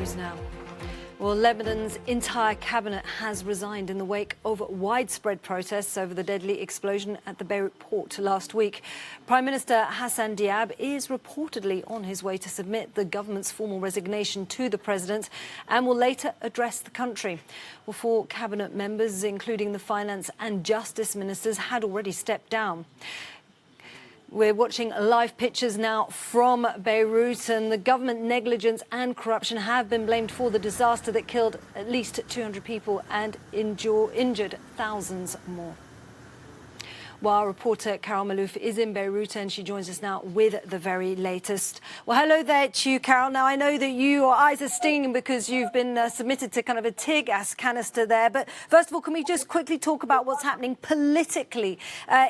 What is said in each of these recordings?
news now. Well, Lebanon's entire cabinet has resigned in the wake of widespread protests over the deadly explosion at the Beirut port last week. Prime Minister Hassan Diab is reportedly on his way to submit the government's formal resignation to the president and will later address the country. Well, 4 cabinet members, including the finance and justice ministers, had already stepped down. We're watching live pictures now from Beirut, and the government negligence and corruption have been blamed for the disaster that killed at least 200 people and injured thousands more. Well, our reporter Carol Malouf is in Beirut and she joins us now with the very latest. Well, hello there to you, Carol. Now, I know that your eyes are stinging because you've been submitted to kind of a tear gas canister there. But first of all, can we just quickly talk about what's happening politically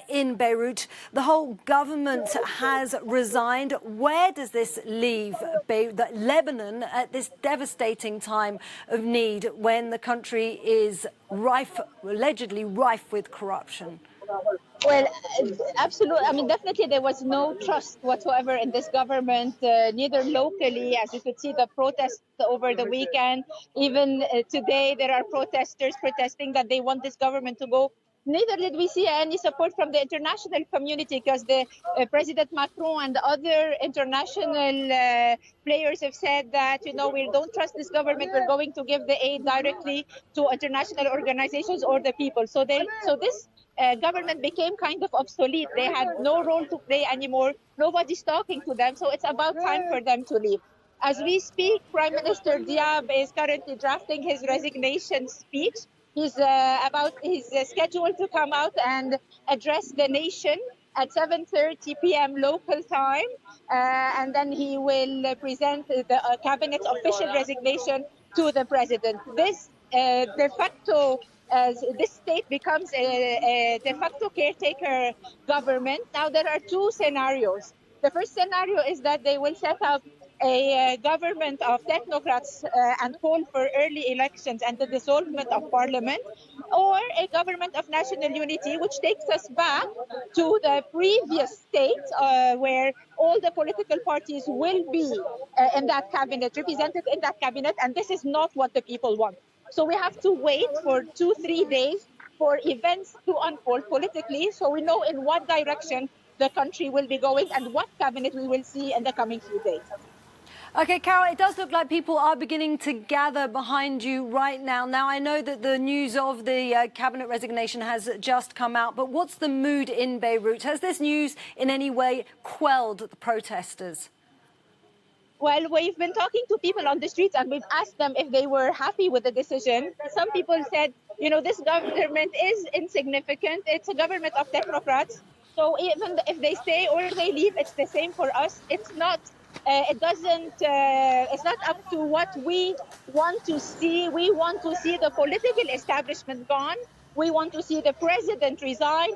in Beirut? The whole government has resigned. Where does this leave Lebanon at this devastating time of need when the country is allegedly rife with corruption? Well, absolutely. I mean, definitely there was no trust whatsoever in this government, neither locally, as you could see the protests over the weekend. Even today, there are protesters protesting that they want this government to go. Neither did we see any support from the international community, because the President Macron and other international players have said that, we don't trust this government. We're going to give the aid directly to international organizations or the people. So this government became kind of obsolete. They had no role to play anymore. Nobody's talking to them. So it's about time for them to leave. As we speak, Prime Minister Diab is currently drafting his resignation speech. He's scheduled to come out and address the nation at 7:30 p.m. local time. And then he will present the cabinet's official resignation to the president. This de facto this state becomes a de facto caretaker government. Now, there are 2 scenarios. The first scenario is that they will set up a government of technocrats and call for early elections and the dissolvement of parliament, or a government of national unity, which takes us back to the previous state where all the political parties will be in that cabinet, represented in that cabinet, and this is not what the people want. So we have to wait for 2-3 days for events to unfold politically, so we know in what direction the country will be going and what cabinet we will see in the coming few days. OK, Carol, it does look like people are beginning to gather behind you right now. Now, I know that the news of the cabinet resignation has just come out, but what's the mood in Beirut? Has this news in any way quelled the protesters? Well, we've been talking to people on the streets and we've asked them if they were happy with the decision. Some people said, this government is insignificant. It's a government of technocrats. So even if they stay or they leave, it's the same for us. It's not up to what we want to see. We want to see the political establishment gone. We want to see the president resign.